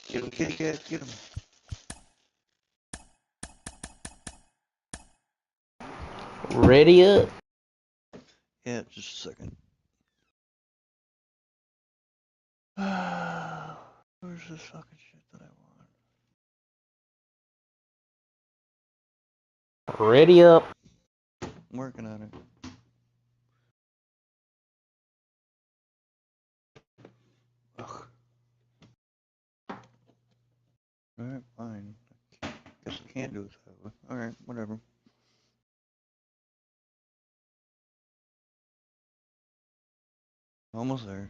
Get him, kitty cat, get him. Ready up. Yeah, just a second. Where's this fucking shit that I want? Ready up. I'm working on it. Ugh. Alright, fine. Guess I can't do it that way. Alright, whatever. Almost there.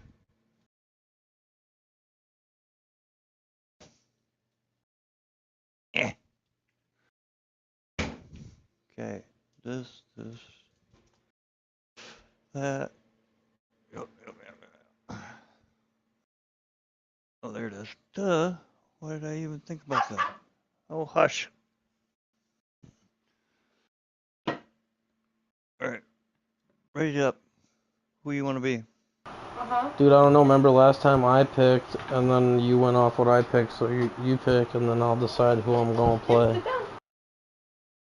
Eh. Okay, this, that. Yep. Oh, there it is. Duh. Why did I even think about that? Oh, hush. Alright. Ready up. Who you want to be? Dude, I don't know. Remember last time I picked, and then you went off what I picked, so you pick, and then I'll decide who I'm going to play.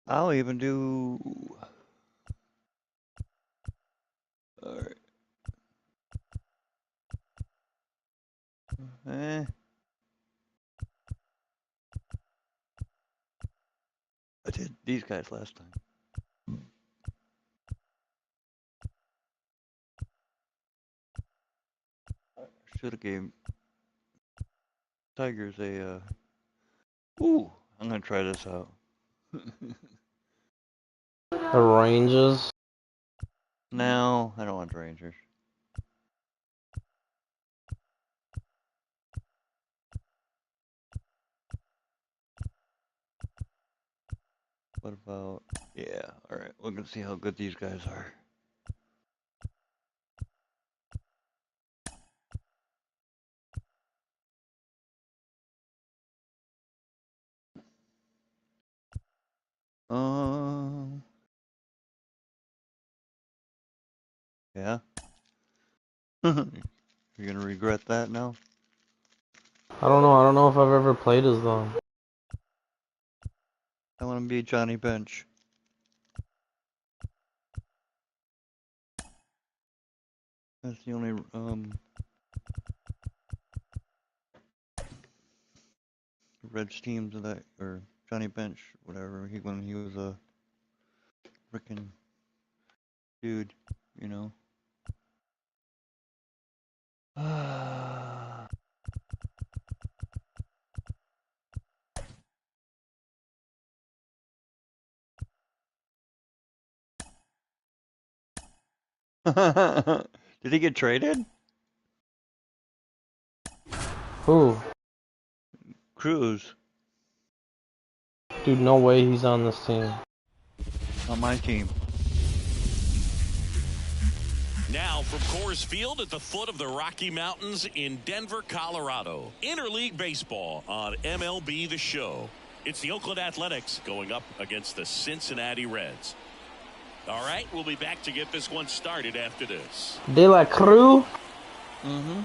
I'll even do... Alright. I did these guys last time. Should have gave Tigers a, Ooh, I'm gonna try this out. The Rangers. No, I don't want Rangers. What about... Yeah, alright, we're gonna see how good these guys are. Yeah? You're gonna regret that now? I don't know. I don't know if I've ever played as them. I wanna be Johnny Bench. That's the only, Reds teams that, or Johnny Bench, whatever, when he was a frickin' dude, you know? Did he get traded? Who? Cruz. Dude, no way he's on this team. On my team. Now from Coors Field at the foot of the Rocky Mountains in Denver, Colorado. Interleague Baseball on MLB The Show. It's the Oakland Athletics going up against the Cincinnati Reds. All right, we'll be back to get this one started after this. De La Cruz? Mm-hmm.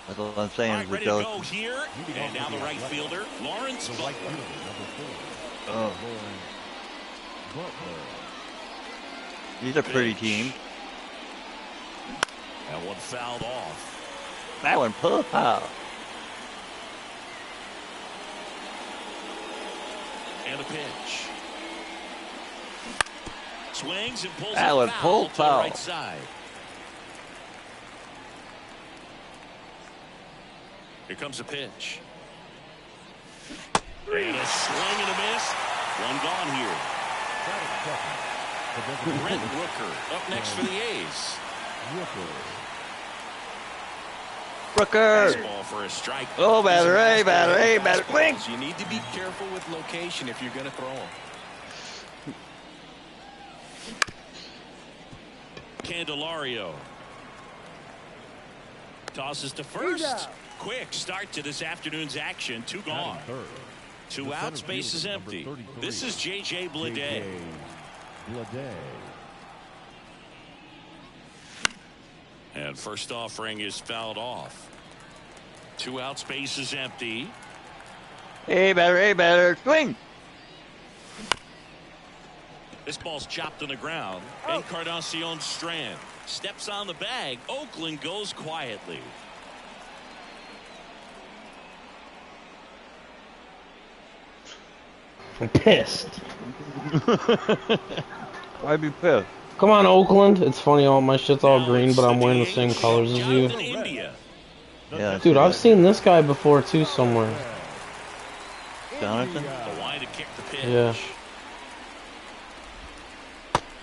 That's all I'm saying. All right, ready to go here. And now the right fielder, Lawrence Butler. Oh. He's a pretty team. That one fouled off. That one pulled out. And a pitch. Swings and pulls that one pulled to the right side. Here comes a pitch. And a swing and a miss. One gone here. Brent Rooker up next for the A's. Rooker. Fastball for a strike. Oh, batter, hey, batter, hey, batter, swing. You need to be careful with location if you're going to throw them. Candelario tosses to first. Quick start to this afternoon's action. 2 gone. 2 outs, base is empty. This is J.J. Bleday. And first offering is fouled off. 2 outs, base is empty. Hey, batter, swing. This ball's chopped on the ground. Encarnacion Strand steps on the bag. Oakland goes quietly. I'm pissed. Why'd be pissed? Come on, Oakland. It's funny, all my shit's all green, but I'm wearing the same colors as you. Yeah, Dude, I've seen this guy before too somewhere. Jonathan? The line to kick the pitch. Yeah.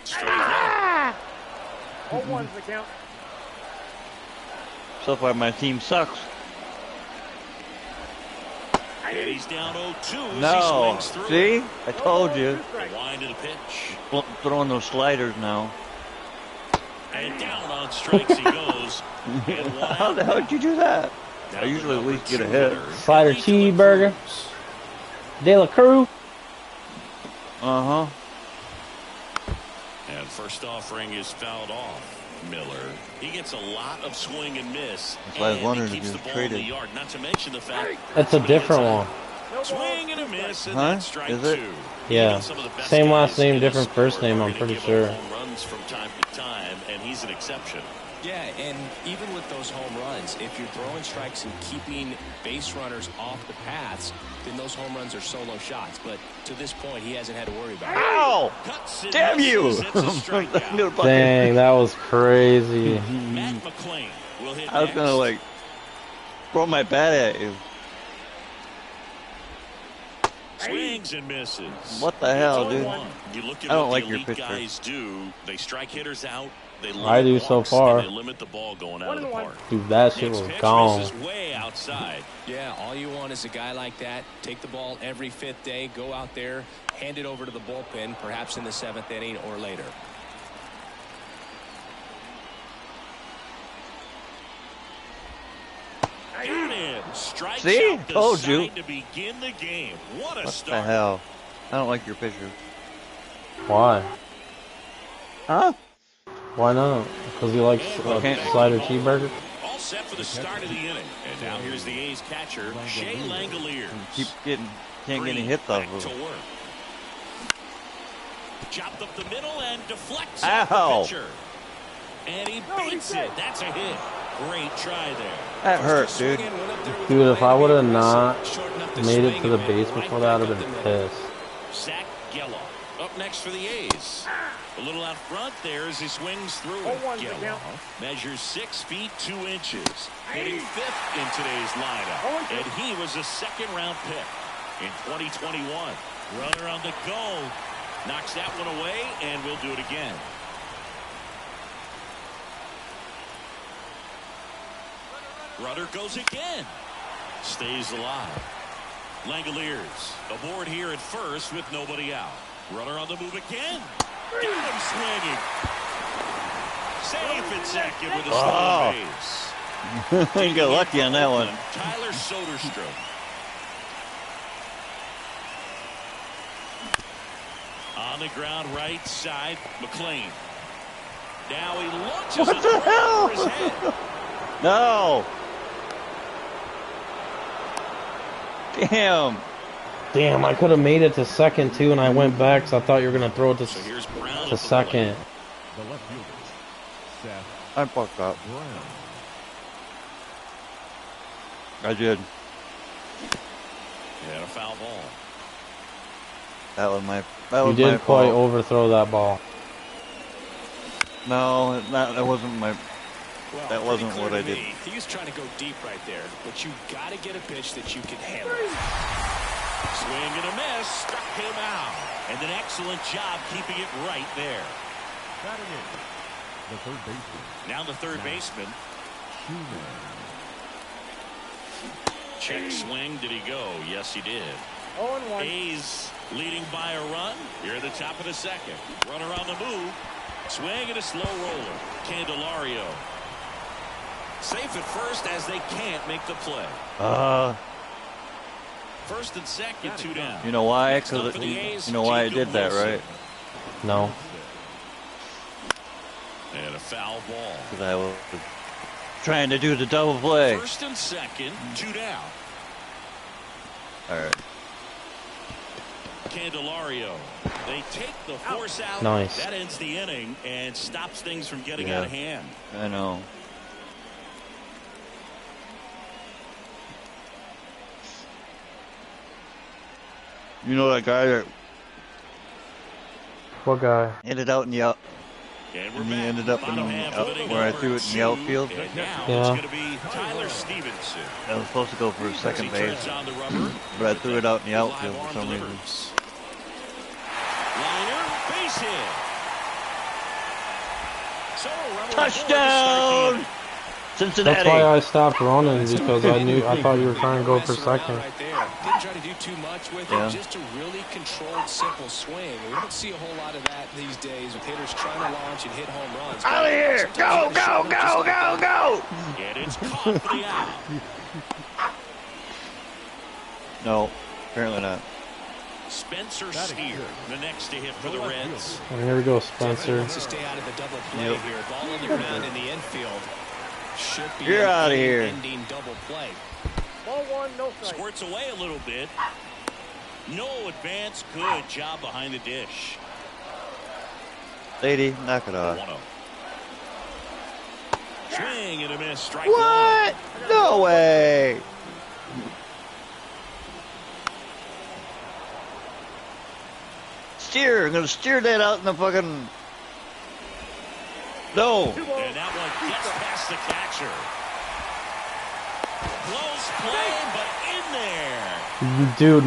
Straight line. 0-1's the count. So far, my team sucks. And he's down 0-2 as No. he swings through. See? I told you. The line to the pitch. Throwing those sliders now. And down on strikes he goes. And How the hell did you do that? I usually at least get a hit. Slider cheeseburger. De La Cruz. Uh-huh. And first offering is fouled off. Miller. He gets a lot of swing and miss. That's why I was And wondering he if keeps he the was ball in the traded. yard. Not to mention the fact That's a different one. swing and a miss, and Huh? that's strike Is it? 2. Yeah. Even some of the best Same last guys name, in different the first sport name, are I'm gonna pretty give up sure. home runs from time to time, and he's an exception. Yeah, and even with those home runs, if you're throwing strikes and keeping base runners off the paths, then those home runs are solo shots. But to this point, he hasn't had to worry about it. Ow! Cuts and Damn you! misses. It's a strikeout. Dang, that was crazy. Matt McClain will hit I was next. gonna like throw my bat at you. Swings and misses. What the hell, dude? You look at I don't what like the your elite pitcher. guys do. They strike hitters out. They I do limit so walks, far. and they limit the ball going out of the park. Dude, that shit Next was pitch gone. misses way outside. Yeah, all you want is a guy like that. Take the ball every 5th day, go out there, hand it over to the bullpen, perhaps in the 7th inning or later. Got in. Strikes See? out the Told side you. to begin the game. What a What the start. hell? I don't like your pitcher. Why? Huh? Why not? Because he likes slider cheeseburger? All set for the start of the inning. And now here's the A's catcher, Shea Langoliers. Can't get any Green hits off back of to him. work. Chopped up the middle and deflects Ow. off the pitcher. And he beats it. That's a hit. Great try there. That hurt, dude. Dude, if I would have not made it to the base before that, I'd have been pissed. Zach Geloff up next for the A's. A little out front there as he swings through it. 0-1's the count. Geloff measures 6 feet 2 inches, hitting 5th in today's lineup. And he was a 2nd-round pick in 2021. Runner on the go. Knocks that one away, and we'll do it again. Runner goes again. Stays alive. Langoliers aboard here at first with nobody out. Runner on the move again. Got him swinging. Safe at second with a stolen base. You got lucky on that one. Tyler Soderstrom. On the ground right side, McClain. Now he launches What it the right hell? over his head. No. Damn. Damn, I could have made it to second too, and I went back because I thought you were going to throw it So here's Brown to at the second. I fucked up. I did. plate. And a foul ball. That was my. You did quite overthrow that ball. No, that wasn't my. Well, That wasn't pretty what clear I to did. me. He was trying to go deep right there, but you got to get a pitch that you can handle. Swing and a miss. Struck him out. And an excellent job keeping it right there. The third baseman. Now the third baseman. Check swing. Did he go? Yes, he did. 0-1. A's leading by a run here at the top of the second. Runner on the move. Swing and a slow roller. Candelario. Safe at first as they can't make the play. First and second, 2 down. You know why? Next up Because for the A's, you know why I Jacob did that, Wilson. right? No. And a foul ball. Because I was trying to do the double play. First and second, 2 down. All right. Candelario. They take the force out. Nice. That ends the inning and stops things from getting Yeah. out of hand. I know. You know that guy that What guy? ended out in the out, And we're and he back. ended up in Bottom the half out, of inning where I number threw it in the 2. outfield. And now Yeah. it's going to be Tyler Stevenson. I was supposed to go for As he second base, turns on the rubber. but I threw it out in the Live outfield for arm some reason. delivers. Liner, base hit. So a runner aboard to start the Touchdown! inning. Cincinnati. That's why I stopped running, because I thought you were trying to go for Mess around second. right there. Didn't try to do too much with Yeah. it. Just a really controlled, simple swing. We don't see a whole lot of that these days with hitters trying to launch and hit home runs. Out of here! Sometimes Go, you gotta go, show them just go, like go, that. go! And it's caught for the out. No, apparently not. Spencer Steer, the next to hit for the Reds. And here we go, Definitely Spencer. wants to stay out of the double play Yep. here. Ball on the ground in the infield. Should be You're an outta here. ending double play. Ball 1, no strike. Squirts away a little bit. No advance. Good job behind the dish. Lady, knock it off. 1-0. Swing and a miss. Strike What? No way! Steer! I'm gonna steer that out in the fucking. No! 2-0. one. And that one gets past the catcher. Close play, but in there. Dude,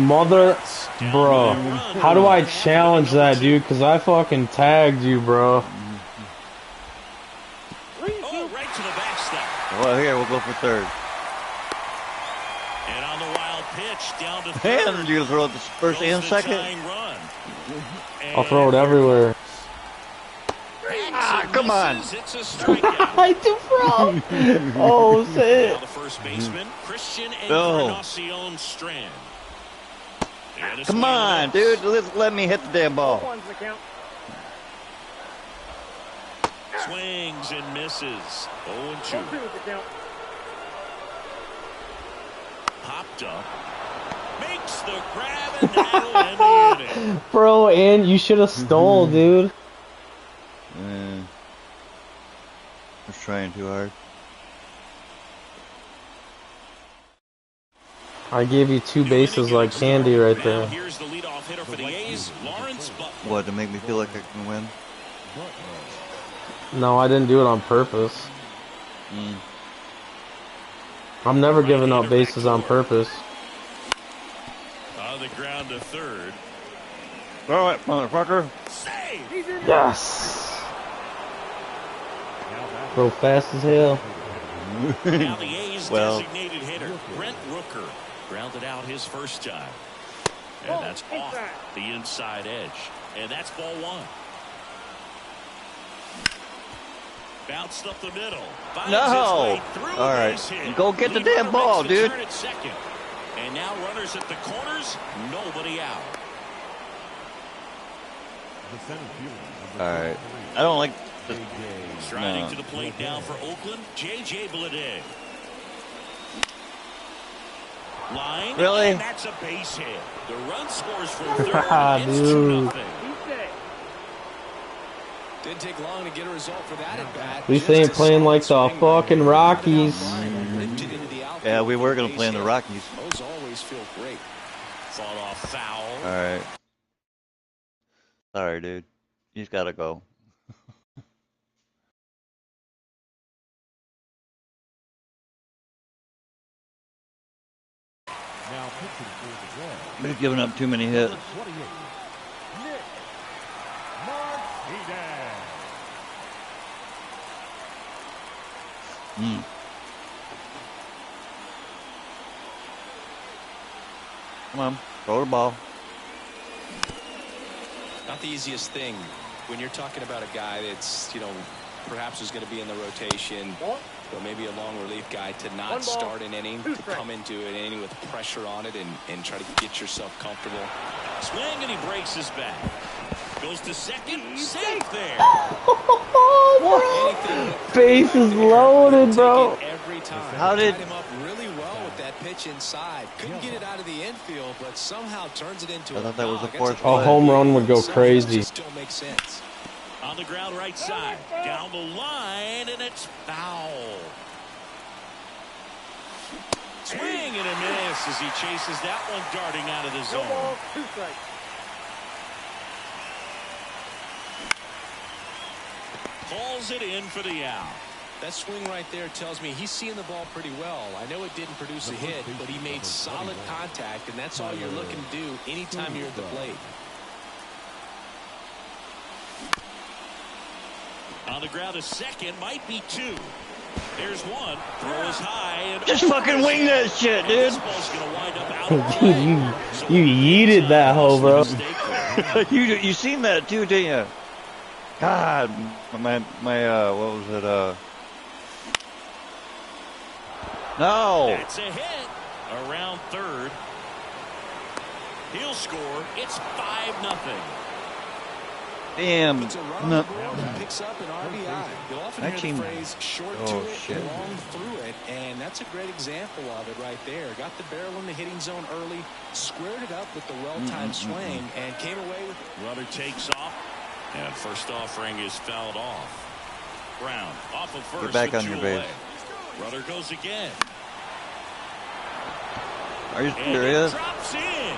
bro. How do I challenge that, dude? Because I fucking tagged you, bro. Oh, right to the backstop. Well, here, we'll go for third. And on the wild pitch, down to third. And you throw it the first Goes and the second? tying run. I'll throw it everywhere. Ah, come on. It's a strikeout. I do, bro. Oh, Now shit. the first baseman, Christian No. Encarnacion Strand. And a Come swing on, and a miss. dude. Let me hit the damn ball. 1's the count. Swings and misses. 0-2. 1-2 is the count. Popped up. Makes the grab and that'll end the inning. Bro, and you should have stole, dude. I was trying too hard. I gave you 2 bases like candy right Now there. here's the leadoff hitter for the A's, Lawrence Butler. What, to make me feel like I can win? No, I didn't do it on purpose. I'm never giving up bases on purpose. On the ground to third. Throw it, motherfucker. Save! Yes. Bro, fast as hell. Now the A's Well. designated hitter, Brent Rooker, grounded out his first time. And that's off the inside edge. And that's ball 1. Bounced up the middle. Finds No. his way through All a right. base hit. Go get the Leadoff damn ball, makes the dude. turn at second. And now runners at the corners, nobody out. Alright. I don't like this. Striding No. to the plate now for Oakland, J.J. Bleday. Line, Really? and that's a base hit. The run scores from third. It's Dude. 2-0. Didn't take long to get a result for that at bat. We Just ain't a playing like solid the swing. fucking Rockies. Ripped it into the outfield Yeah, we were for a going to play in the base hit. Rockies. Those always feel great. Fought off foul. Alright. Sorry, dude. You just gotta go. We've given up too many hits. Come on, throw the ball. Not the easiest thing when you're talking about a guy that's, you know, perhaps is going to be in the rotation, or maybe a long relief guy, to not start an inning, to come into an inning with pressure on it and try to get yourself comfortable. Swing, and he breaks his back. Goes to second. Safe there. Base is loaded, bro. Every time. How did him up really well with that pitch inside? Couldn't get it out of the infield, but somehow turns it into I thought that was the fourth A play. home run would go crazy. Still makes sense. On the ground right side. Down the line, and it's foul. Swing and a miss as he chases that one darting out of the zone. 2 strikes. Calls it in for the out. That swing right there tells me he's seeing the ball pretty well. I know it didn't produce a hit, but he made solid contact, and that's all you're looking to do anytime you're at the plate. On the ground, a second, might be 2. There's one. Throw is high. And Just fucking wing that shit, dude. This ball's gonna wind up out of play. You yeeted that hoe, bro. you seen that too, didn't you? God, my what was it? No. That's a hit. Around third. He'll score. It's 5-0. Damn. Puts a run on the board and picks up an RBI. You'll often That hear team- the phrase short Oh, to it, shit. long through it, and that's a great example of it right there. Got the barrel in the hitting zone early, squared it up with the well-timed swing, and came away with it. Runner takes off. And first offering is fouled off. Brown off of first. Get back with on your 2 base. away. Runner goes again. Are you And serious? it drops in.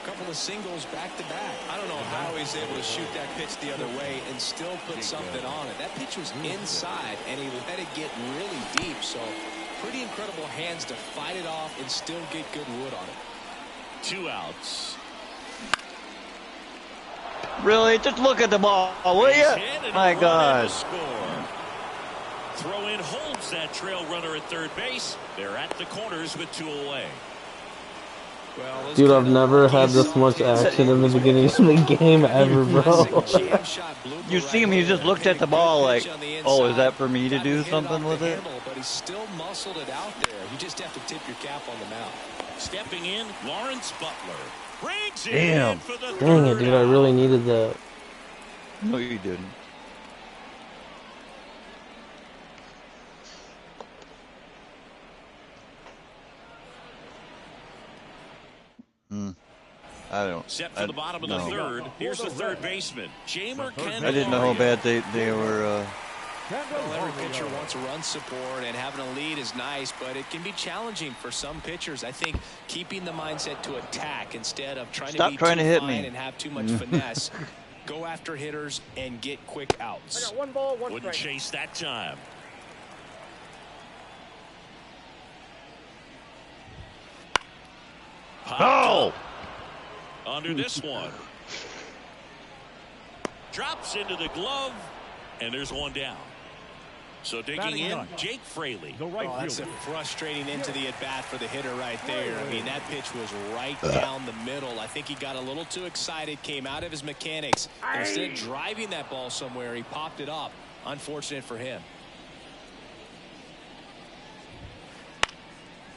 Couple of singles back to back. I don't know how he's able to shoot that pitch the other way and still put something on it. That pitch was inside, and he let it get really deep. So pretty incredible hands to fight it off and still get good wood on it. 2 outs. Really? Just look at the ball, will He's you? hit and My a run God. and a score. Throw in holds that trail runner at third base. They're at the corners with 2 away. Well, Dude, I've never had this much action in the beginning of the game ever, bro. You see him, he just looked at the ball like, oh, is that for me to do something with it? But he still muscled it out there. You just have to tip your cap on the mound. Stepping in, Lawrence Butler. Brings it Damn. in for the Dang it, third dude, I out. really needed that. No, you didn't. I don't. Set for the bottom of the no. third. Here's the third baseman, Jamer Candelaria. I didn't know how bad they were. Well, every pitcher wants a run support, and having a lead is nice, but it can be challenging for some pitchers. I think keeping the mindset to attack instead of trying Stop to be trying too to hit fine me. and have too much finesse. Go after hitters and get quick I outs. got 1 ball, 1 Wouldn't strike. chase that time. Oh! Under this one. Drops into the glove, and there's one down. So digging in, Jake Fraley. Oh, that's a frustrating into the at-bat for the hitter right there. I mean, that pitch was right down the middle. I think he got a little too excited, came out of his mechanics. And instead of driving that ball somewhere, he popped it up. Unfortunate for him.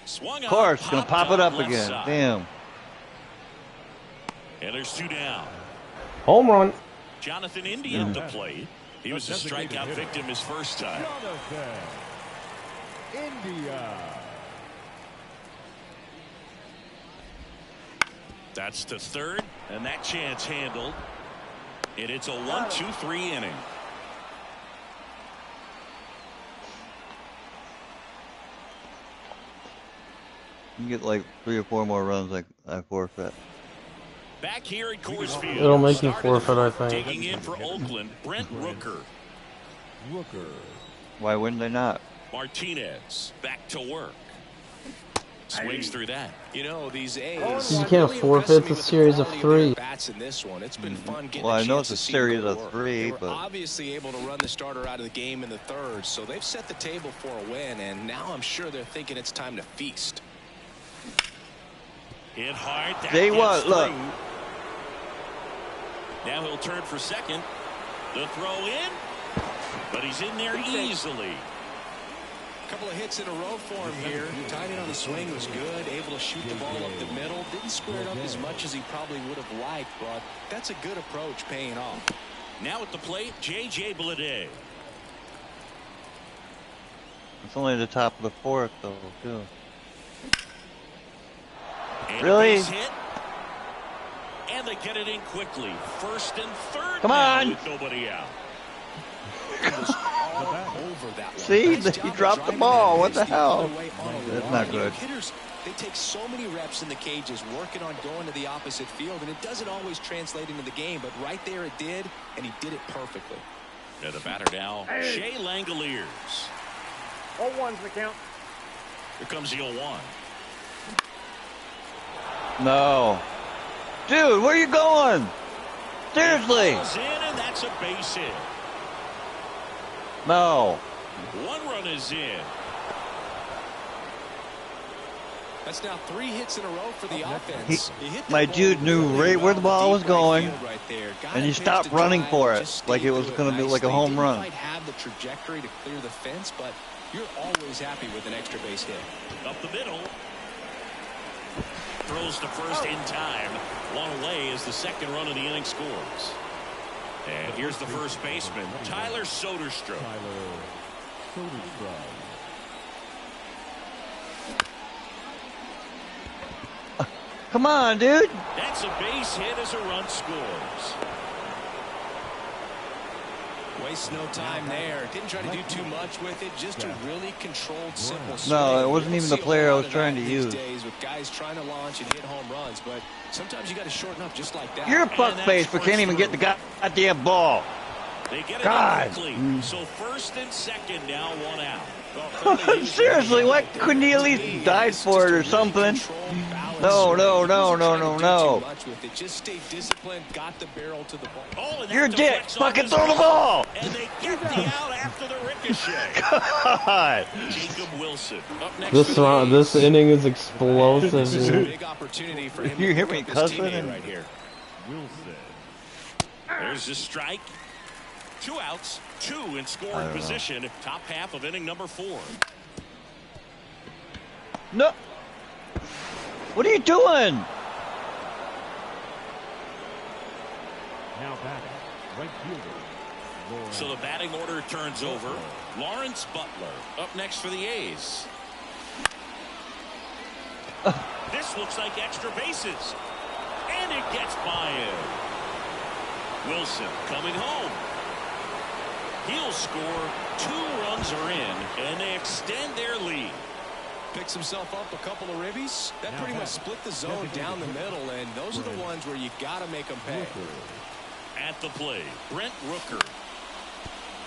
Swung Of course, out, gonna popped pop it up left again. side. Damn. And there's 2 down. Home run. Jonathan India at the plate. He was a strikeout victim his first time. India. That's to third, and that chance handled. And it's a 1-2-3 inning. You get like 3 or 4 more runs, like I forfeit. Back here at Coors Field. It'll make you Started forfeit, I think. Digging in for Oakland, Brent Rooker. Why wouldn't they not? Martinez back to work. Swings through that. You know, these A's. You can't really forfeit impressing the me with series of quality three. their bats in this one. It's been fun getting Well, a I know chance it's a to see them series go to of work. 3, They were but obviously able to run the starter out of the game in the third, so they've set the table for a win, and now I'm sure they're thinking it's time to feast. Hit hard. That Tell you gets what, look. through. Now he'll turn for second. The throw in, but he's in there easily. A couple of hits in a row for him here. Timing on the swing was good. Able to shoot the ball up the middle. Didn't square it up as much as he probably would have liked, but that's a good approach paying off. Now at the plate, J.J. Bleday. it's only the top of the 4th, though, too. And Really? a base hit. And they get it in quickly. First and third. Come now on. with nobody out. All over that one. See? Nice He job of dropped the driving ball. that What the pitch hell? other way on a That's line. not You know, good. hitters, they take so many reps in the cages working on going to the opposite field, and it doesn't always translate into the game, but right there it did, and he did it perfectly. And the batter now, Shea Langoliers. 0-1's the count. Here comes the 0-1. No. Dude, where you going? Seriously. Falls in, and that's a base hit. No. One run is in. That's now 3 hits in a row for the offense. He hit that My ball dude knew really right where the well ball was deep right going, field right there. Got and he it pitched stopped to running drive, for it, just like it stayed was to it going to be like a nicely. home Didn't run. quite have the trajectory to clear the fence, but you're always happy with an extra base hit. Up the middle. Throws to first in time. One away as the second run of the inning scores. And here's the first baseman, Tyler Soderstrom. Come on, dude. That's a base hit as a run scores. Waste no time there. Didn't try to do too much with it. Just a really controlled, simple swing. No, it wasn't You even don't the see a player I whole was lot of trying that to these use. days with guys trying to launch and hit home runs, but sometimes you got to shorten up just like that. You're a And fuckface that's for can't even get the through. goddamn ball. They get it God. in quickly. So first and second now, one out. Seriously, why couldn't he at least dive for it or something? No, no, no, no, no, no. Just stay disciplined, got the barrel to the ball. Oh, and You're a that dick. deflects off Fucking his throw the ball. And they get the out after the ricochet. God. Jacob Wilson up next. This for the A's. this inning is explosive. This is a Dude. big opportunity for him You to hear pick me up his cussing? teammate right here. There's a strike. 2 outs, 2 in scoring position. Top half of inning number 4. No. What are you doing? Now batting, right fielder. So the batting order turns over. Lawrence Butler up next for the A's. This looks like extra bases. And it gets by him. Wilson coming home. He'll score. 2 runs are in, and they extend their lead. Picks himself up a couple of ribbies. That pretty much split the zone down the middle, and those are the ones where you got to make them pay. At the plate, Brent Rooker.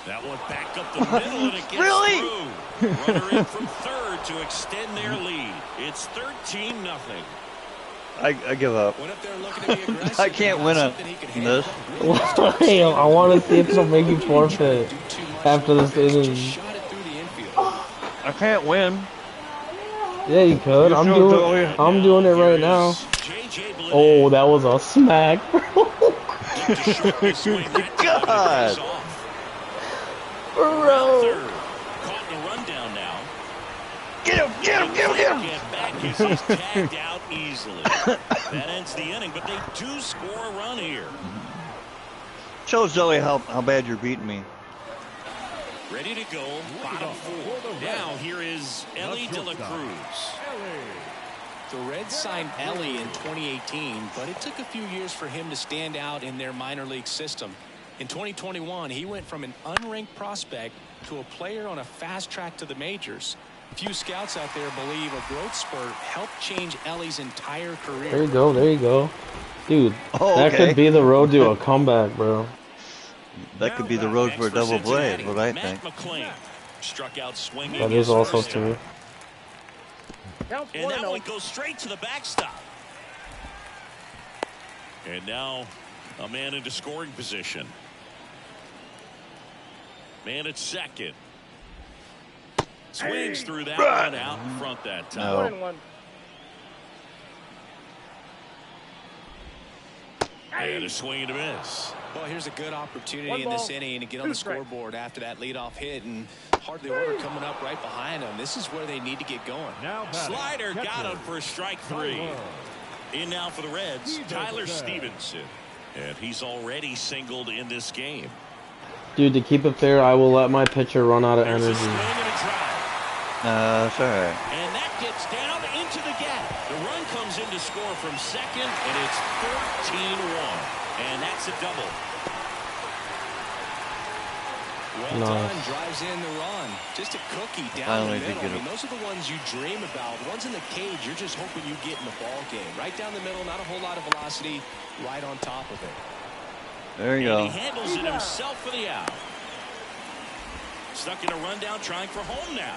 That one back up the middle, and it gets Really? through. Runner in from third to extend their lead. It's 13-0. I give up. Went up there looking to be aggressive. I can't win Something he could this. handle. Why? I want to see if it'll make you forfeit after this inning. Just shot it through the infield. I can't win. Yeah, you could. I'm doing it right now. J.J. Bleday. Oh, that was a smack, bro. To short the swing that time, God. it goes off. Bro. Third. Caught in a rundown now. Get him, get him, get him, get him. Get back as he's tagged out easily. That ends the inning, but they do score a run here. Show Zoe how bad you're beating me. Ready to go, bottom 4. Now here is Ellie De La Cruz. The Reds signed Ellie in 2018, but it took a few years for him to stand out in their minor league system. In 2021, he went from an unranked prospect to a player on a fast track to the majors. Few scouts out there believe a growth spurt helped change Ellie's entire career. There you go. There you go. Dude, Oh, that okay. could be the road to a comeback, bro. That could be the road for a double play, is what I Matt think. McClain struck out swinging. That his is also first true. Counts And 1 that and 0. one goes straight to the backstop. And now a man into scoring position. Man at second. Swings through that one out in front that time. 1 and 1. And a swing and a miss. Well, here's a good opportunity 1 in this ball, inning to get 2 on the strikes. scoreboard after that leadoff hit, and hardly order coming up right behind them. This is where they need to get going. Now batting, Slider got catcher, him for strike 3. Tyler In now for the Reds, Tyler Stevenson. Stevenson. And he's already singled in this game. Dude, to keep it fair, I will let my pitcher run out of There's a energy. swing and a drive. That's alright. And that gets down into the gap. The run comes in to score from second, and it's 14-1. And that's a double. Well Nice. done, drives in the run. Just a cookie down Finally the did middle. get I mean, him. those are the ones you dream about. The ones in the cage, you're just hoping you get in the ball game. Right down the middle, not a whole lot of velocity, right on top of it. There you And go. he handles it himself for the out. Stuck in a rundown, trying for home now.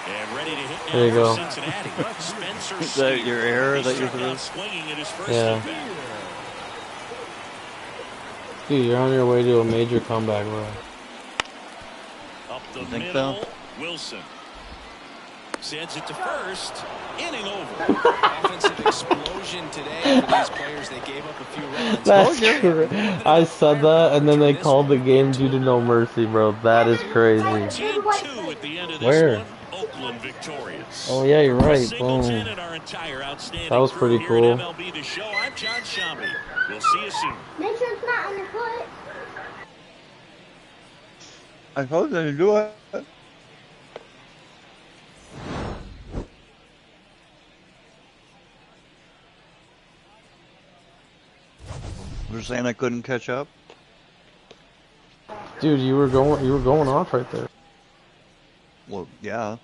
And ready to hit There you now go. for Cincinnati. Spencer Is that Steer. your error He that you struck threw? out swinging at his first Yeah. at bat. Dude, you're on your way to a major comeback, bro. You Up the think middle, so? Wilson sends it to first. Inning over. Offensive explosion today for these players. They gave up a few runs. That's true. I said that, and then they called the game due to no mercy, bro. That is crazy. 14-2 at the end of this Where? one. Oakland victorious. Oh, yeah, you're For right. Singleton Boom. and our entire outstanding That was crew pretty here cool. at MLB The Show. I'm John Shambi. We'll see you soon. Make sure it's not underfoot. I told them to do it. They're saying I couldn't catch up. Dude, you were going off right there. Well, yeah.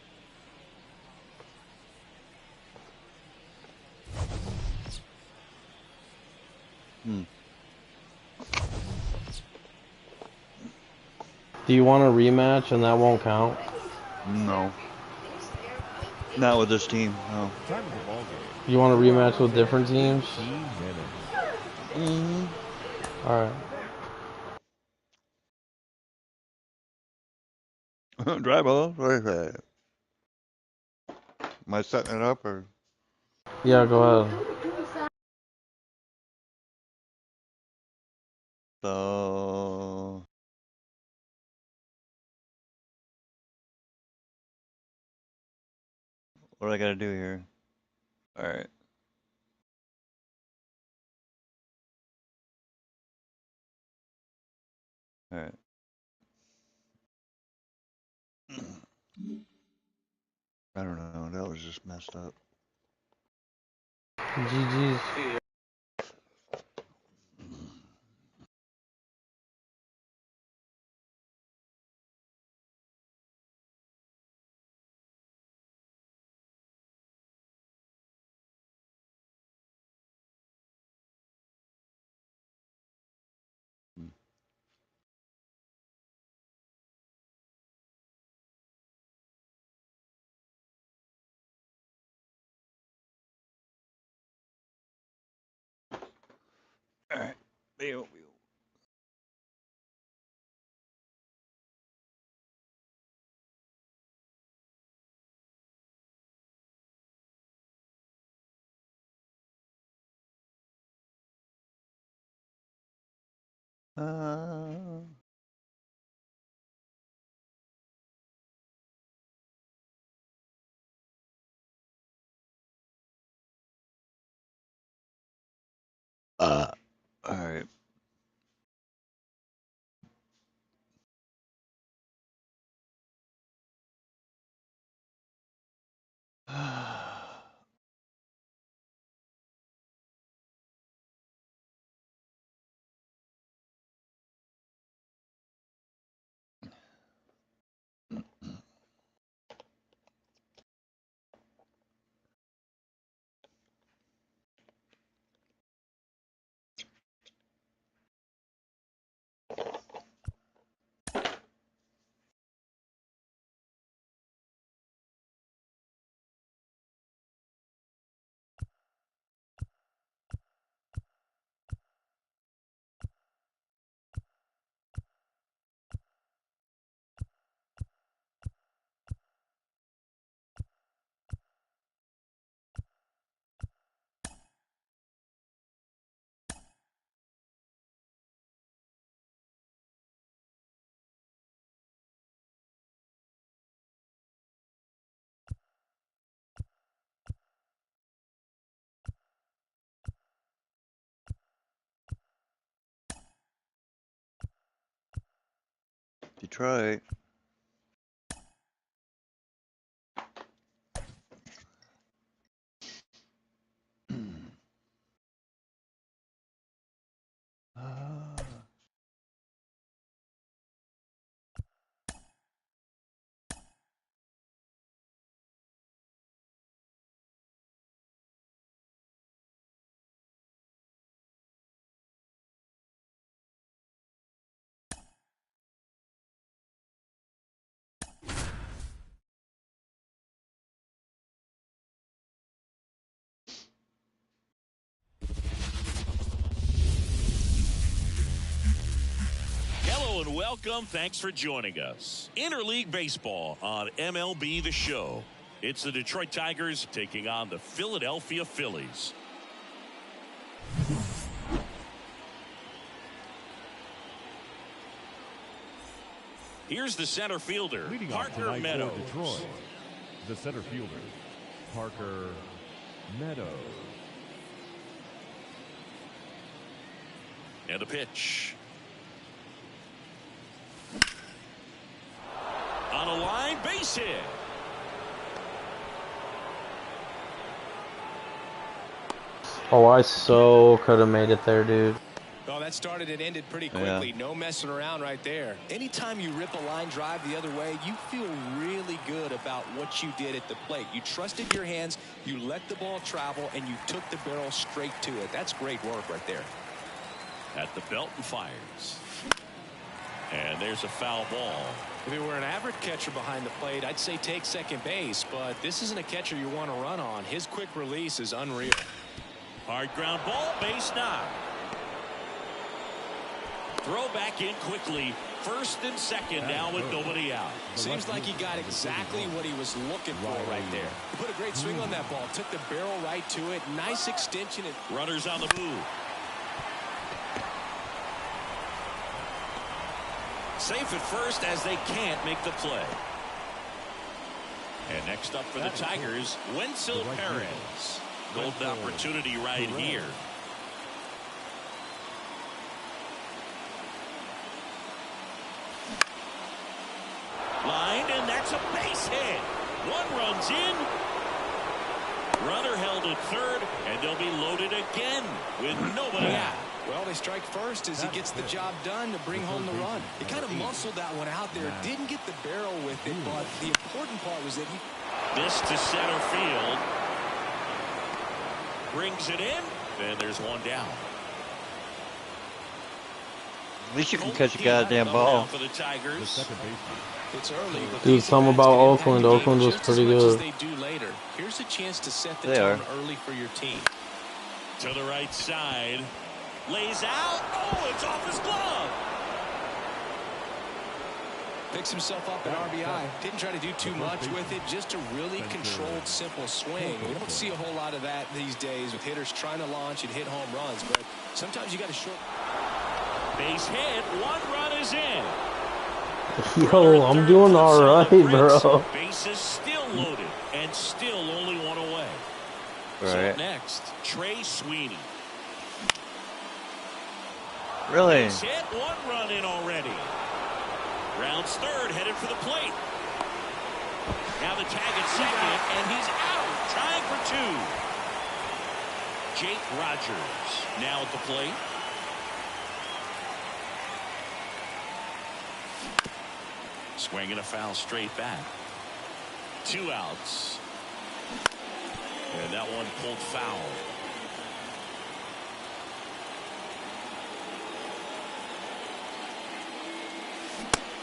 Do you want a rematch and that won't count? No. Not with this team. No. Time of the ball game. You want a rematch with different teams? 15 minutes. Alright. Drive ball. What is that? Am I setting it up or? Yeah, go ahead. So. What do I gotta do here? Alright. Alright. I don't know. That was just messed up. GG's. Alright. Alright. You try it. Hello and welcome. Thanks for joining us. Interleague Baseball on MLB The Show. It's the Detroit Tigers taking on the Philadelphia Phillies. Here's the center fielder, Leading off Parker tonight Meadows. for Detroit, the center fielder, Parker Meadows. And a pitch. On a line, base hit. Oh, I so could have made it there, dude. Well, that started and ended pretty quickly. No messing around right there. Anytime you rip a line drive the other way, you feel really good about what you did at the plate. You trusted your hands, you let the ball travel, and you took the barrel straight to it. That's great work right there. At the belt and fires. And there's a foul ball. If it were an average catcher behind the plate, I'd say take second base, but this isn't a catcher you want to run on. His quick release is unreal. Hard ground ball, base knock. Throw back in quickly. First and second now with nobody out. Seems like he got exactly what he was looking for right there. He put a great swing on that ball. Took the barrel right to it. Nice extension. Runners on the move. Safe at first as they can't make the play. And next up for the Tigers, Wenzel Perez. Golden opportunity right here. Lined, and that's a base hit. One runs in. Runner held at third, and they'll be loaded again with nobody out. Well, they strike first as he gets the job done to bring home the run. He kind of muscled that one out there. Didn't get the barrel with it, but the important part was that he... This to center field. Brings it in, and there's one down. At least you can catch a goddamn ball. For the Tigers. The second baseman. It's early, but Dude, something about Oakland. Oakland was pretty good. They do later. Here's a chance to set the They tone are. early for your team. To the right side. Lays out. Oh, it's off his glove. Picks himself up at RBI. Didn't try to do too much with it. Just a really controlled, simple swing. We don't see a whole lot of that these days with hitters trying to launch and hit home runs. But sometimes you got to short. Base hit. One run is in. Yo, I'm doing all right, bro. Bases still loaded and still only one away. So Right. next, Trey Sweeney. Really? Base hit. One run in already. Rounds third, headed for the plate. Now the tag at second, and he's out. Trying for two. Jake Rogers now at the plate. Swinging a foul straight back. 2 outs. And that one pulled foul.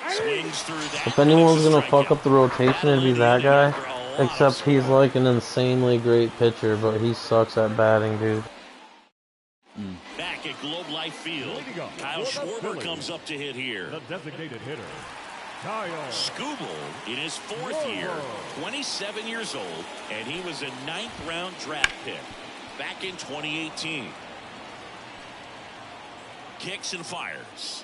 Swings through that. If anyone's gonna fuck up the rotation, it'd be that guy. Except he's like an insanely great pitcher, but he sucks at batting, dude. Back at Globe Life Field, Leading up Kyle for the Schwarber Phillies, comes up to hit here. The designated hitter, Kyle Skubal in his 4th year, 27 years old, and he was a 9th-round draft pick back in 2018. Kicks and fires.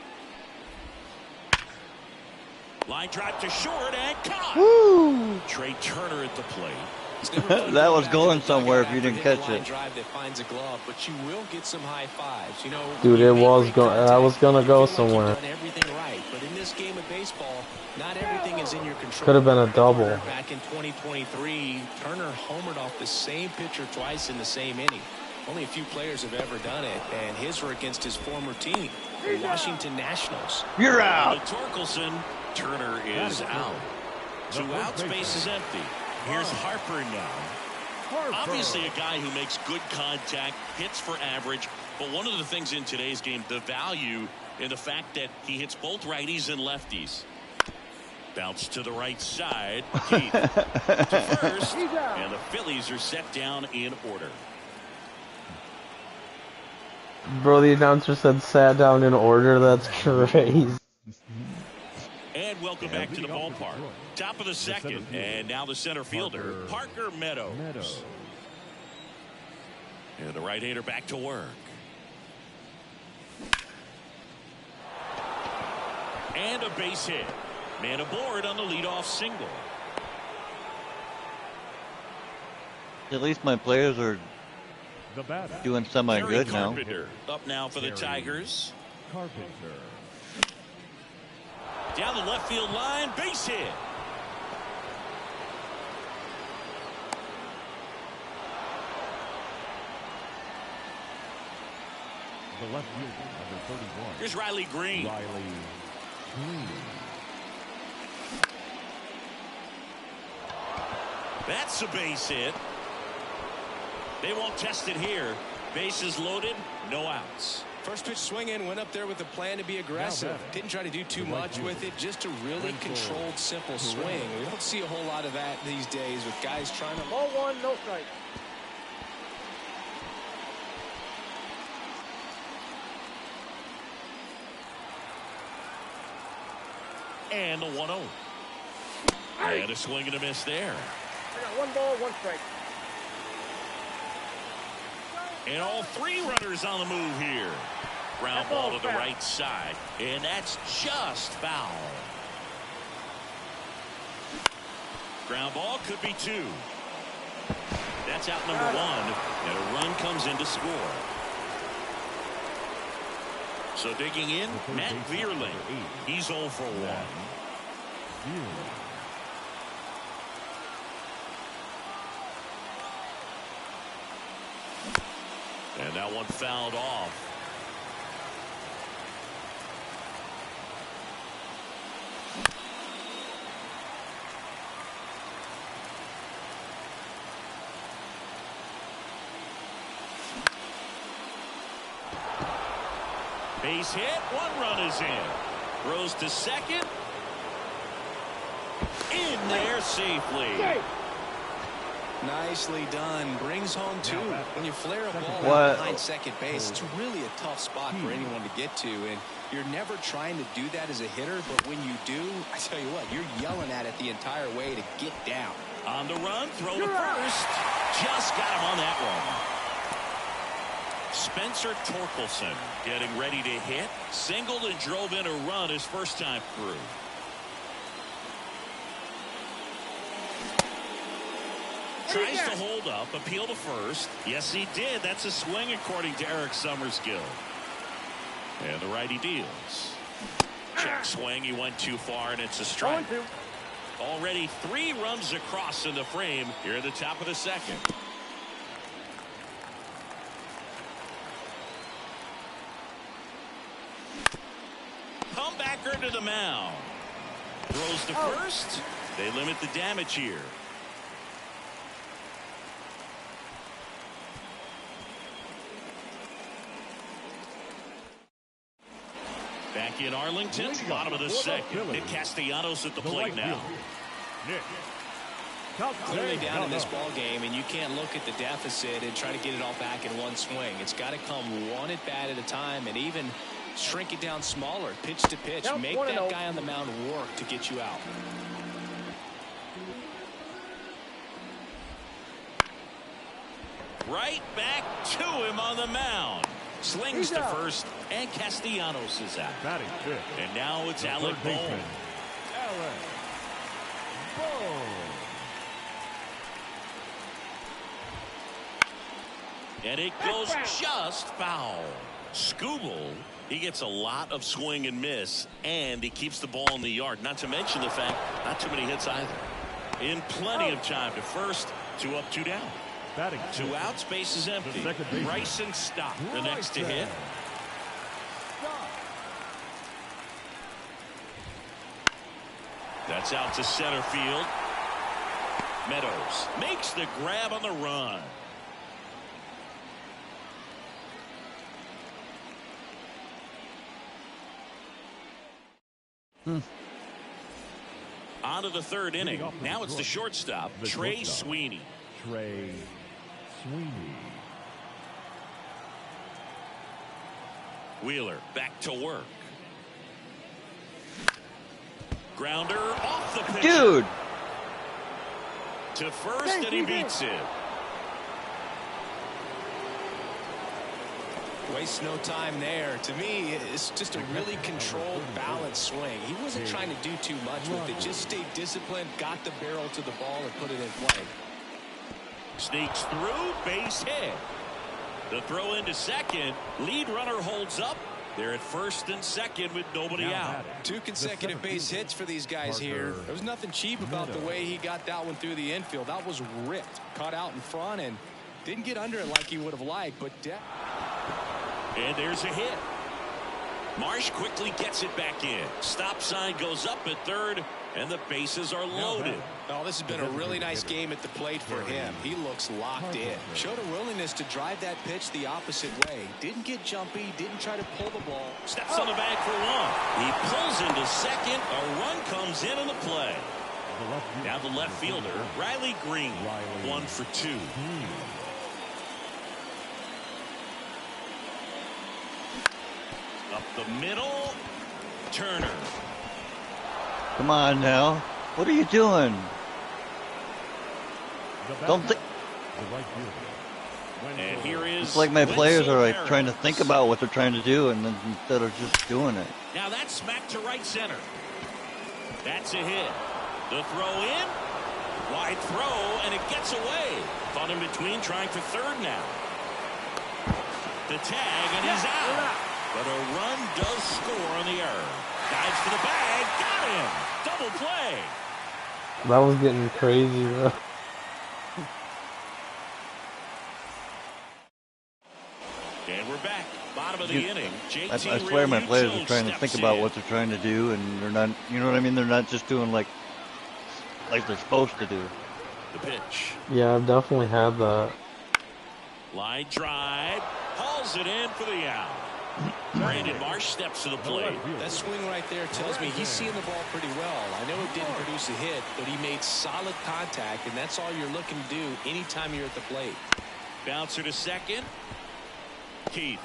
Line drive to short and caught. Woo! Trey Turner at the plate. It's never fun That going was back to going the somewhere dugout if you after didn't hitting a catch line it. drive that finds a glove, but you will get some high fives. You know, Dude, when you it make was great going. I was contact, gonna you go feel like somewhere. you've done everything right. But in this game of baseball, not everything is in your control. Could have been a double. Back in 2023, Turner homered off the same pitcher twice in the same inning. Only a few players have ever done it, and his were against his former team, the Washington Nationals. You're out. Torkelson, Turner is out. 2 outs, base is empty. Here's Harper now. Obviously a guy who makes good contact, hits for average, but one of the things in today's game, the value in the fact that he hits both righties and lefties. Bounce to the right side. Keith to first, and the Phillies are set down in order. Bro, the announcer said sat down in order. That's crazy. And welcome back to the ballpark. Top of the second, and now the center fielder, Parker Meadows. And the right-hander back to work. And a base hit. Man aboard on the leadoff single. At least my players are The batter, doing semi-good Gary now. Carpenter up now for the Tigers. Carpenter. Down the left field line, base hit. The left fielder, number 31. Here's Riley Green. Riley Green. That's a base hit. They won't test it here. Bases loaded, no outs. First pitch swinging, went up there with a plan to be aggressive. Didn't try to do too much with it, just a really controlled, simple swing. We don't see a whole lot of that these days with guys trying to... Ball one, no strike. And the 1-0. And a swing and a miss there. I got 1 ball, 1 strike. And all 3 runners on the move here. Ground ball to the right side. And that's just foul. Ground ball could be 2. That's out number 1. And a run comes in to score. So digging in, Matt Vierling. He's 0 for 1. And that one fouled off. Base hit, 1 run is in. Throws to second. In there safely. Nicely done. Brings home 2. When you flare a ball out behind second base, it's really a tough spot for anyone to get to. And you're never trying to do that as a hitter, but when you do, I tell you what, you're yelling at it the entire way to get down. On the run, throw to first. Just got him on that one. Spencer Torkelson getting ready to hit. Singled and drove in a run his first time through. Tries to hold up, appeal to first. Yes, he did. That's a swing according to Eric Summersgill. And the righty deals. Check swing. He went too far, and it's a strike. Already 3 runs across in the frame here at the top of the second. Comebacker to the mound. Throws to first. They limit the damage here. Back in Arlington, bottom of the second. Nick Castellanos at the plate now. Clearly down in this ball game, and you can't look at the deficit and try to get it all back in one swing. It's got to come 1 at bat at a time, and even shrink it down smaller, pitch to pitch. Make that guy on the mound work to get you out. Right back to him on the mound. Slings to first, and Castellanos is out. And now it's Alec Bohm. And it goes just foul. Skubal, he gets a lot of swing and miss, and he keeps the ball in the yard. Not to mention the fact, not too many hits either. In plenty of time to first, 2 up, 2 down. Batting 2 outs, base is empty. Bryson Stott, the next to hit. That's out to center field. Meadows makes the grab on the run. On to the 3rd inning. Now it's the shortstop, Trey Sweeney. Trey Sweeney. Wheeler back to work. Grounder off the pitch. Dude. To first, and he beats it. Waste no time there. To me, it's just a really controlled, balanced swing. He wasn't trying to do too much with it. Just stayed disciplined, got the barrel to the ball, and put it in play. Sneaks through, base hit. The throw into second. Lead runner holds up. They're at first and second with nobody out. 2 consecutive base hits for these guys here. There was nothing cheap about the way he got that one through the infield. That was ripped. Caught out in front and didn't get under it like he would have liked, but and there's a hit. Marsh quickly gets it back in. Stop sign goes up at third, and the bases are loaded. Oh, this has been a really nice game at the plate for him. He looks locked in. Showed a willingness to drive that pitch the opposite way. Didn't get jumpy, didn't try to pull the ball. Steps on the bag for one. He pulls into second. A run comes in on the play. Now the left fielder, Riley Green, 1 for 2. Up the middle, Turner. Come on now. What are you doing? Don't think. And here is. It's like my players are like trying to think about what they're trying to do, and then instead of just doing it. Now that's smacked to right center. That's a hit. The throw in, wide throw, and it gets away. Caught in between, trying for third now. The tag, and he's out. But a run does score on the error. Dives to the bag, got him. Double play. That was getting crazy, bro. And we're back. Bottom of the inning. I swear my players are trying to think about what they're trying to do, and they're not, you know what I mean? They're not just doing like they're supposed to do. The pitch. Yeah, I've definitely had that. Line drive. Hauls it in for the out. Brandon Marsh steps to the plate. That swing right there tells me he's seeing the ball pretty well. I know it didn't produce a hit, but he made solid contact, and that's all you're looking to do anytime you're at the plate. Bouncer to second. Keith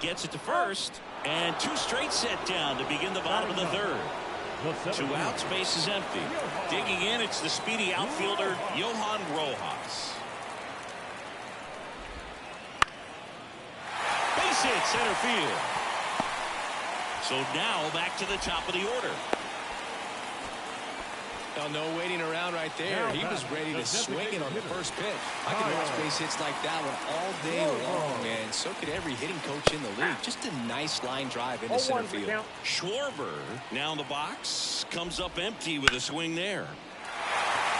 gets it to first, and 2 straight set down to begin the bottom of the 3rd. 2 outs, base is empty. Digging in, it's the speedy outfielder Johan Rojas. Base hit center field. So now back to the top of the order. Now, no waiting around right there. He was ready to swing it on the first pitch. I could watch base hits like that one all day long, and so could every hitting coach in the league. Just a nice line drive into center field. Schwarber now in the box, comes up empty with a swing there.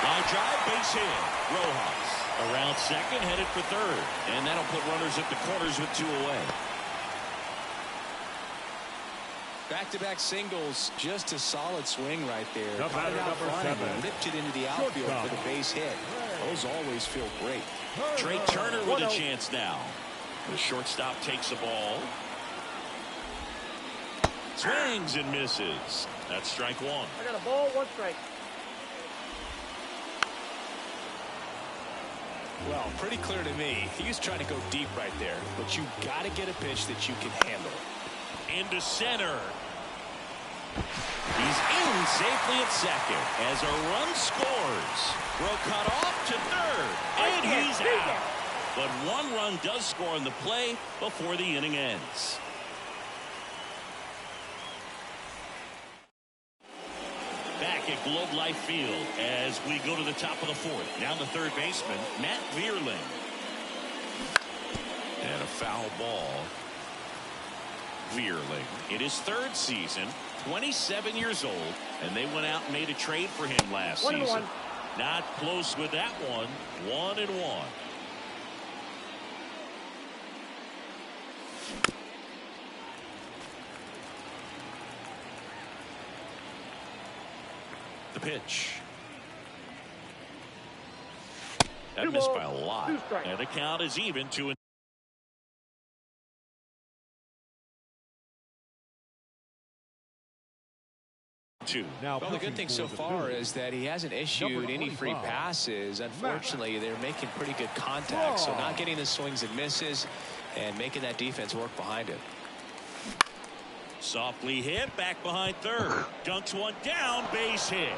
Line drive, base hit. Rojas around second, headed for third, and that'll put runners at the corners with 2 away. Back-to-back singles, just a solid swing right there. The Caught it out number front 7. and ripped it into the outfield for the base hit. Those always feel great. Trey Turner with a chance now. The shortstop takes the ball. Swings and misses. That's strike 1. I got a ball, 1 strike. Well, pretty clear to me. He was trying to go deep right there, but you got to get a pitch that you can handle. Into center. He's in safely at second as a run scores. Throw cut off to third, and he's out. But 1 run does score in the play before the inning ends. Back at Globe Life Field as we go to the top of the 4th. Now the third baseman, Matt Vierling. foul ball. Vierling in his 3rd season, 27 years old, and they went out and made a trade for him last season. 1-1. Not close with that one. 1-1. The pitch. That missed by a lot. And the count is even to 2. Now, well, the good thing so far is that he hasn't issued any free passes. Unfortunately, they're making pretty good contact, so not getting the swings and misses and making that defense work behind it. Softly hit, back behind third. Dunks one down, base hit.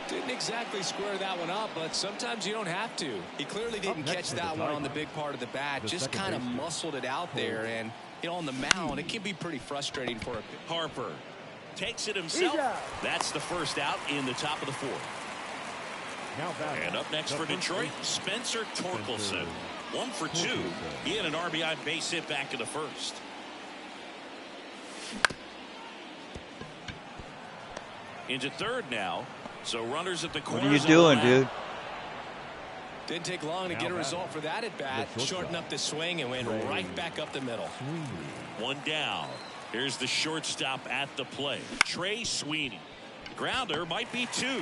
Didn't exactly square that one up, but sometimes you don't have to. He clearly didn't catch that one on the big part of the bat, just kind of muscled it out there. And, you know, on the mound, it can be pretty frustrating for a Harper takes it himself. That's the first out in the top of the 4th. And up next for Detroit, Spencer Torkelson. 1 for 2. He had an RBI base hit back in the 1st. Into 3rd now. So runners at the corners. What are you doing, dude? Didn't take long to get a result for that at bat. Shortened up the swing and went right back up the middle. 1 down. Here's the shortstop at the plate. Trey Sweeney. Grounder might be 2.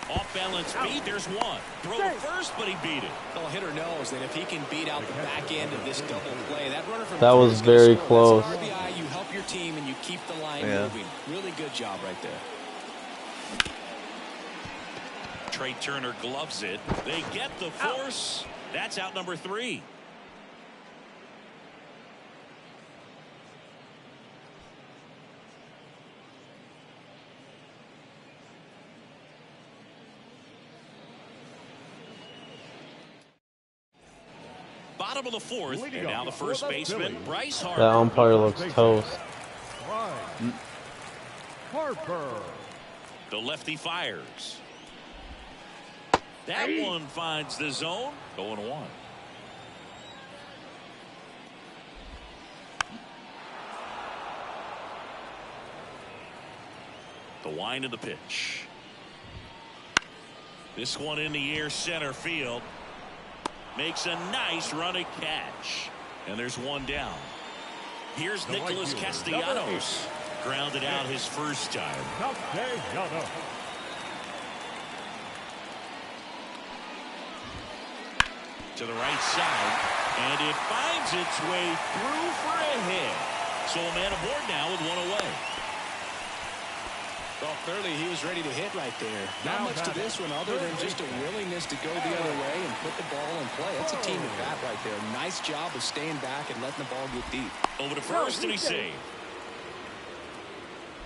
Off balance beat. There's 1. Throw to first, but he beat it. Well, hitter knows that if he can beat out the back end of this double play, that runner from that was very close. RBI, you help your team and you keep the line moving. Really good job right there. Trey Turner gloves it. They get the force. That's out number 3. Bottom of the 4th, and now the first baseman, Bryce Harper. That umpire looks toast. Harper. The lefty fires. That one finds the zone. 0-1. The wind of the pitch. This one in the air, center field. Makes a nice running catch. And there's 1 down. Here's Nicholas Castellanos. Grounded out his first time. To the right side, and it finds its way through for a hit. So a man aboard now with 1 away. Well, clearly he was ready to hit right there. Not much to this one other than just a willingness to go the other way and put the ball in play. That's a team at bat right there. Nice job of staying back and letting the ball get deep. Over to first, and he saved.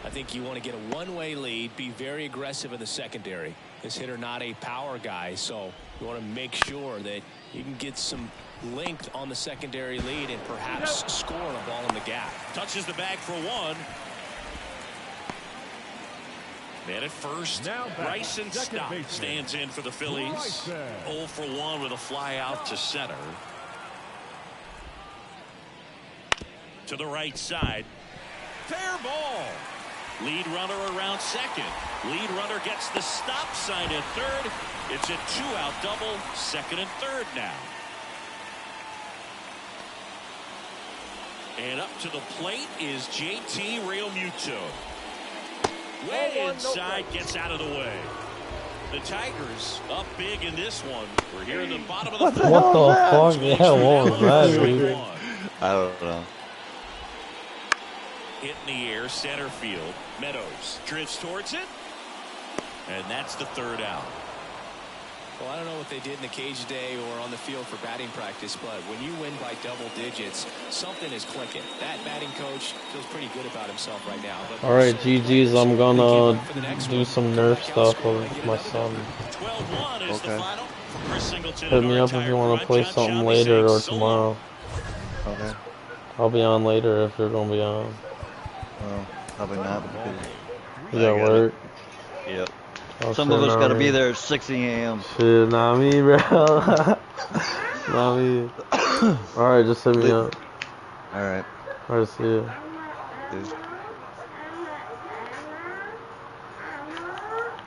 I think you want to get a one-way lead, be very aggressive in the secondary. This hitter not a power guy, so you want to make sure that you can get some length on the secondary lead and perhaps score a ball in the gap. Touches the bag for 1. Man at first, Bryson Stott stands in for the Phillies. 0 for 1 with a fly out to center. To the right side. Fair ball. Lead runner around second. Lead runner gets the stop sign at third. It's a 2-out double, second and third now. And up to the plate is JT Realmuto. Way inside, gets out of the way. The Tigers up big in this one. We're here in the bottom of the fifth. What the fuck? Yeah, what was that, dude? I don't know. Hit in the air, center field. Meadows drifts towards it. And that's the 3rd out. Well, I don't know what they did in the cage today or on the field for batting practice, but when you win by double digits, something is clicking. That batting coach feels pretty good about himself right now. All right, GG's. I'm gonna do some Nerf stuff with my son. 12-1 is the final for Chris Singleton. Hit me up if you want to play something later or tomorrow. Okay. I'll be on later if you're gonna be on. Well, probably not because You got work? Yep. Some of us gotta be there at 6 a.m. Shit, not me, bro. Not me. Alright, just hit me up. Alright. Alright, see ya. Dude.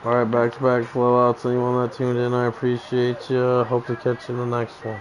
Alright, back-to-back blowouts. Anyone that tuned in, I appreciate you. Hope to catch you in the next one.